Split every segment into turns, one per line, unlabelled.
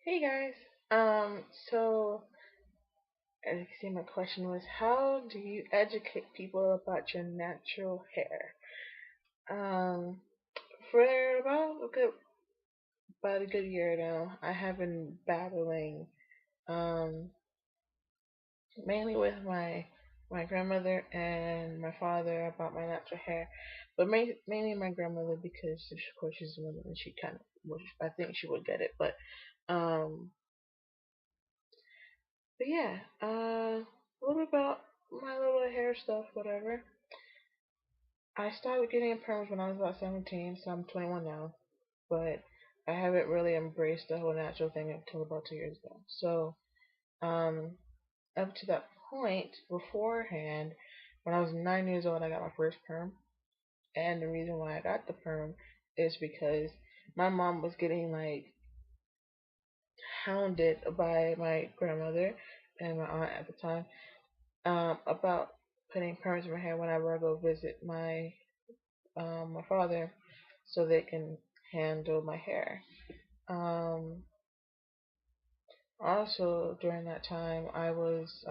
Hey guys. So as you can see, my question was, how do you educate people about your natural hair? Um, for about a good year now, I have been battling, um, mainly with my grandmother and my father about my natural hair, but mainly my grandmother because of course she's a woman and she kind of, well, I think she would get it, um, But yeah, a little bit about my little hair stuff, whatever. I started getting perms when I was about 17, so I'm 21 now. But I haven't really embraced the whole natural thing until about 2 years ago. So, um, up to that point, beforehand, when I was 9 years old, I got my first perm. And the reason why I got the perm is because my mom was getting like hounded by my grandmother and my aunt at the time about putting perms in my hair whenever I go visit my father, so they can handle my hair. Um, Also during that time, I was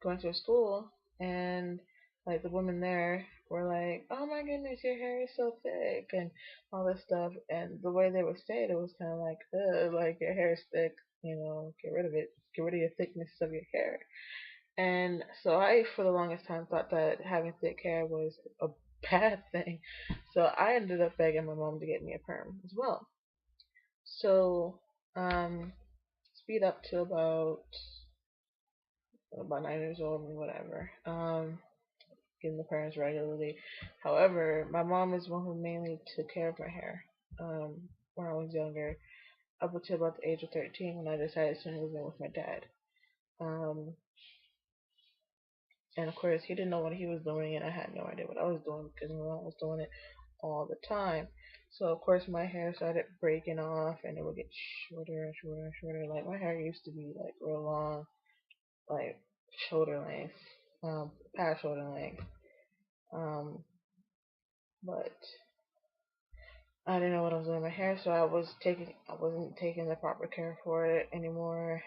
going to a school, and like the women there were like, "Oh my goodness, your hair is so thick," and all this stuff. And the way they would say it, it was kind of like, "Ugh, like your hair is thick. Get rid of it. Get rid of your thickness of your hair." And so I, for the longest time, thought that having thick hair was a bad thing. So I ended up begging my mom to get me a perm as well. So, speed up to about 9 years old and whatever. Getting the perms regularly. However, my mom is one who mainly took care of my hair. When I was younger, up until about the age of 13, when I decided to move in with my dad. Um, And of course, he didn't know what he was doing, and I had no idea what I was doing because my mom was doing it all the time. So of course, my hair started breaking off, and it would get shorter and shorter and shorter. Like my hair used to be like real long, like shoulder length, past shoulder length. Um, but I didn't know what I was doing with my hair, so I wasn't taking the proper care for it anymore.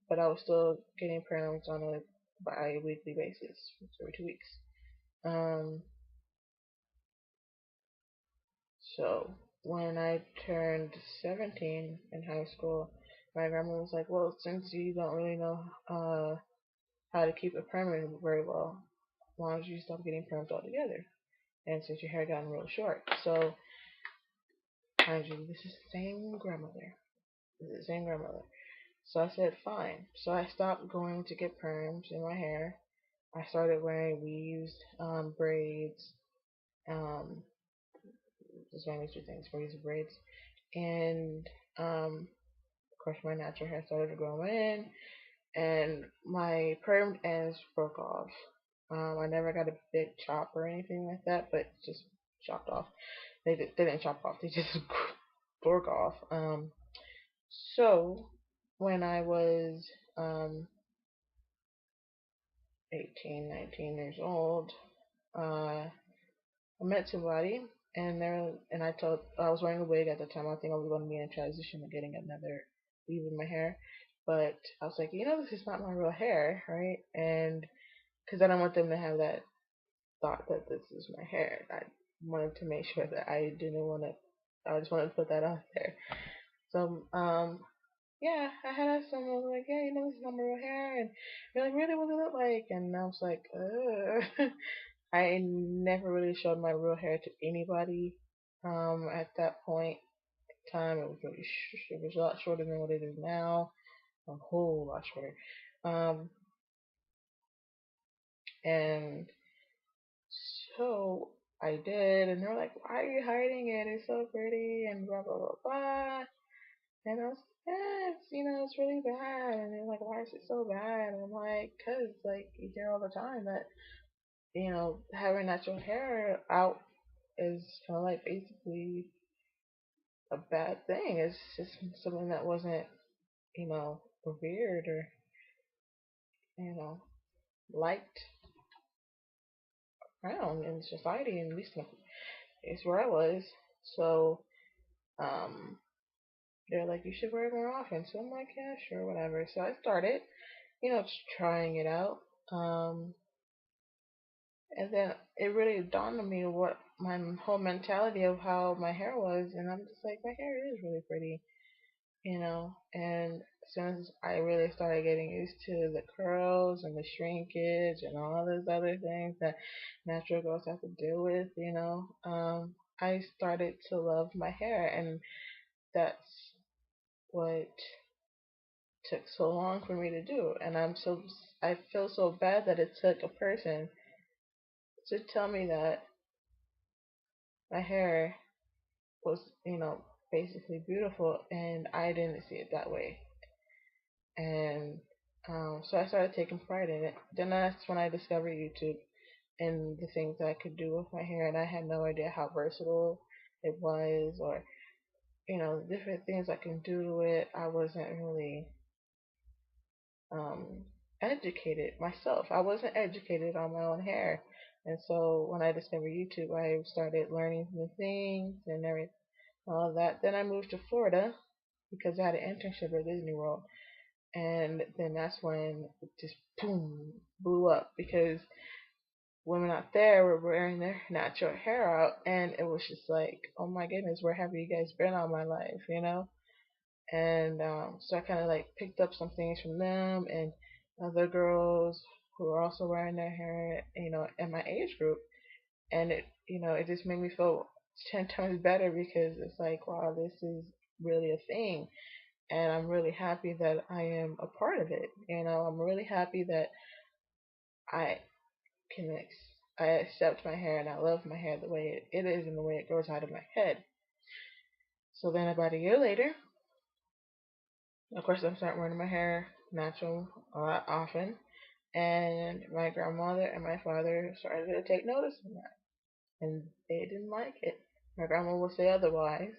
But I was still getting perms on a bi-weekly basis, every 2 weeks. Um, So when I turned 17 in high school, my grandma was like, "Well, since you don't really know how to keep it permanent very well, why don't you stop getting perms altogether? And since your hair gotten real short." So, mind you, this is the same grandmother. This is the same grandmother. So I said, fine. So I stopped going to get perms in my hair. I started wearing weaves, braids, um, just wearing these two things, weaves and braids. And of course, my natural hair started to grow in, and my permed ends broke off. I never got a big chop or anything like that, but just chopped off. They didn't chop off; they just broke off. So when I was um 18, 19 years old, I met somebody, and I was wearing a wig at the time. I think I was going to be in transition of getting another weave in my hair, but I was like, this is not my real hair, right? And because I don't want them to have that thought that this is my hair, I wanted to make sure that I didn't want to. I just wanted to put that out there. So, yeah, I had someone like, yeah, this is not my real hair, and they're like, really, what does it look like? And I was like, I never really showed my real hair to anybody. At that point in time, it was a lot shorter than what it is now, a whole lot shorter. Um, and so I did, and they're like, "Why are you hiding it? It's so pretty," and blah blah blah blah. And I was, yeah, it's really bad. And they're like, "Why is it so bad?" And I'm like, "Cause like you hear all the time that having natural hair out is kind of like basically a bad thing. It's just something that wasn't, revered or, you know, liked around in society, and at least it's where I was. So, um, they're like, you should wear it more often. So I'm like, yeah, sure, whatever. So I started, just trying it out. Um, and then it really dawned on me what my whole mentality of how my hair was, and I'm just like, my hair is really pretty, And as soon as I really started getting used to the curls and the shrinkage and all those other things that natural girls have to deal with, I started to love my hair, and that's what took so long for me to do. And I feel so bad that it took a person to tell me that my hair was, basically beautiful, and I didn't see it that way. And so I started taking pride in it. Then that's when I discovered YouTube and the things that I could do with my hair, and I had no idea how versatile it was, or different things I can do to it. I wasn't really um, educated myself. I wasn't educated on my own hair. And so when I discovered YouTube, I started learning new things and everything, all of that. Then I moved to Florida because I had an internship at Disney World. And then that's when it just boom, blew up because women out there were wearing their natural hair out. And it was just like, oh my goodness, where have you guys been all my life? And so I kind of like picked up some things from them and other girls who were also wearing their hair, in my age group, and it just made me feel 10 times better because it's like, wow, this is really a thing, and I'm really happy that I am a part of it. I'm really happy that I can I accept my hair and I love my hair the way it is and the way it grows out of my head. So then about a year later, of course, I'm starting wearing my hair natural a lot often, and my grandmother and my father started to take notice of that, and they didn't like it. My grandma will say otherwise,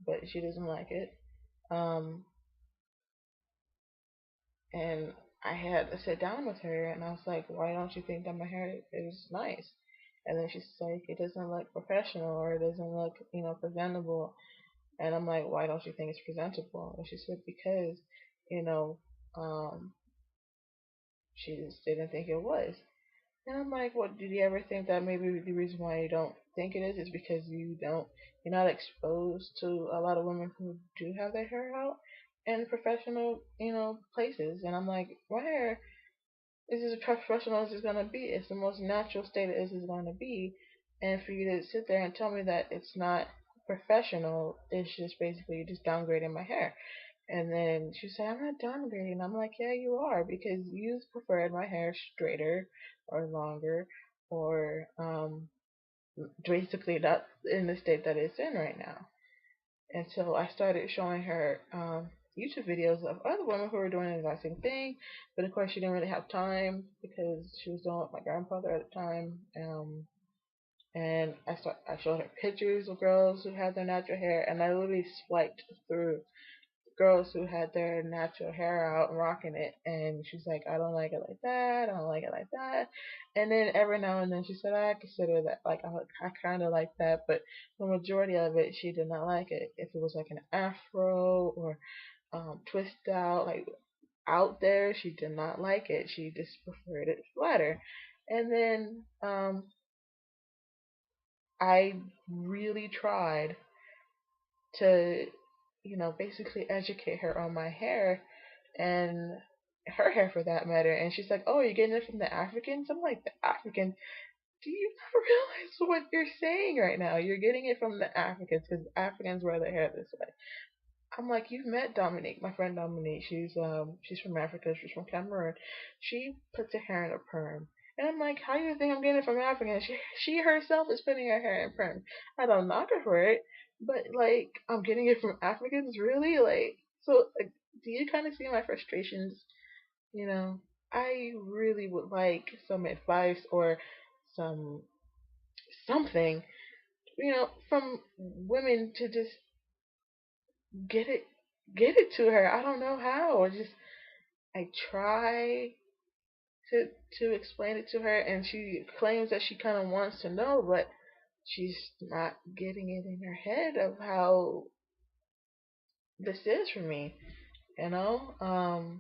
but she doesn't like it. Um, and I had to sit down with her, and I was like, "Why don't you think that my hair is nice?" And then she's like, "It doesn't look professional, or it doesn't look, presentable." And I'm like, "Why don't you think it's presentable?" And she said, "Because, you know, um, she just didn't think it was." And I'm like, well, did you ever think that maybe the reason why you don't think it is because you're not exposed to a lot of women who do have their hair out in professional, places? And I'm like, my hair is as professional as it's gonna be. It's the most natural state as it's gonna be. And for you to sit there and tell me that it's not professional, it's just basically just downgrading my hair. And then she said, I'm not downgrading. I'm like, yeah, you are, because you preferred my hair straighter or longer, or basically not in the state that it's in right now. And so I started showing her YouTube videos of other women who were doing the exact same thing. But of course, she didn't really have time because she was doing with my grandfather at the time. And I showed her pictures of girls who had their natural hair, and I literally swiped through girls who had their natural hair out and rocking it, and she's like, I don't like it like that, I don't like it like that. And then every now and then she said, I consider that, like, I kind of like that, but the majority of it she did not like it. If it was like an afro or twist out, like out there, she did not like it. She just preferred it flatter. And then I really tried to, basically educate her on my hair and her hair for that matter. And she's like, "Oh, you're getting it from the Africans?" I'm like, "The Africans? Do you not realize what you're saying right now? You're getting it from the Africans because Africans wear their hair this way." I'm like, "You've met Dominique, my friend Dominique. She's from Africa. She's from Cameroon. She puts her hair in a perm." And I'm like, "How do you think I'm getting it from Africans? She herself is putting her hair in perm. I don't knock her for it, but like, I'm getting it from Africans, really? Like, so like, do you kind of see my frustrations? You know, I really would like some advice or some something, from women to just get it get it to her. I don't know how. I try to explain it to her, and she claims that she kind of wants to know, but she's not getting it in her head of how this is for me, you know.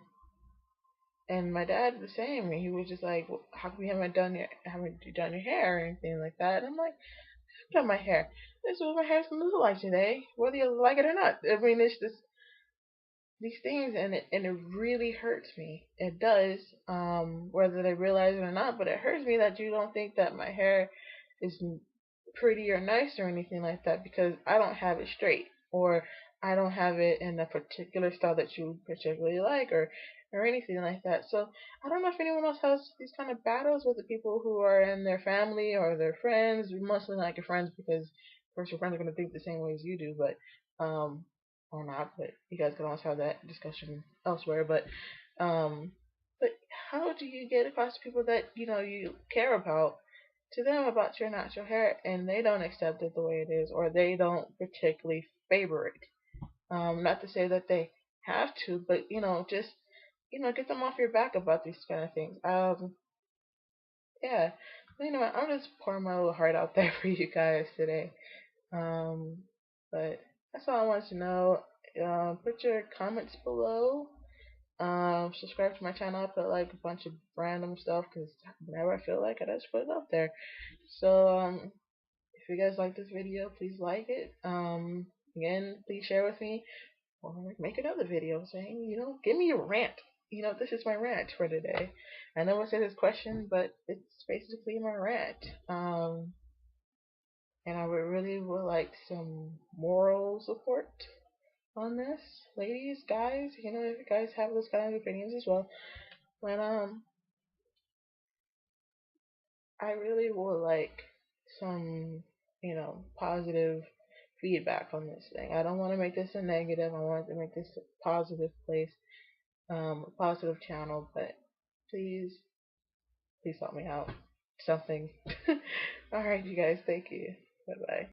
And my dad the same. He was just like, well, how come you haven't you done your hair or anything like that? And I'm like, I've done my hair. This is what my hair's gonna look like today, whether you like it or not. I mean, it's just these things, and it really hurts me. It does, whether they realize it or not. But it hurts me that you don't think that my hair is pretty or nice or anything like that because I don't have it straight, or I don't have it in a particular style that you particularly like, or anything like that. So I don't know if anyone else has these kind of battles with the people who are in their family or their friends, mostly not your friends because of course your friends are going to think the same way as you do, but or not, but you guys can always have that discussion elsewhere. Um, but how do you get across to people that you care about to them about your natural hair and they don't accept it the way it is, or they don't particularly favor it? Not to say that they have to, but just get them off your back about these kind of things. Yeah, I'm just pouring my little heart out there for you guys today. Um, but that's all I wanted to know. Put your comments below. Subscribe to my channel. I put like a bunch of random stuff because whenever I feel like it, I just put it up there. So if you guys like this video, please like it. Again, please share with me or make another video saying, give me your rant. This is my rant for today. I know I said this question, but it's basically my rant. And I would like some moral support on this, ladies, guys. If you guys have those kind of opinions as well. But I really would like some, positive feedback on this thing. I don't want to make this a negative. I want to make this a positive place, a positive channel. But please, please help me out. Something. All right, you guys. Thank you. Bye bye.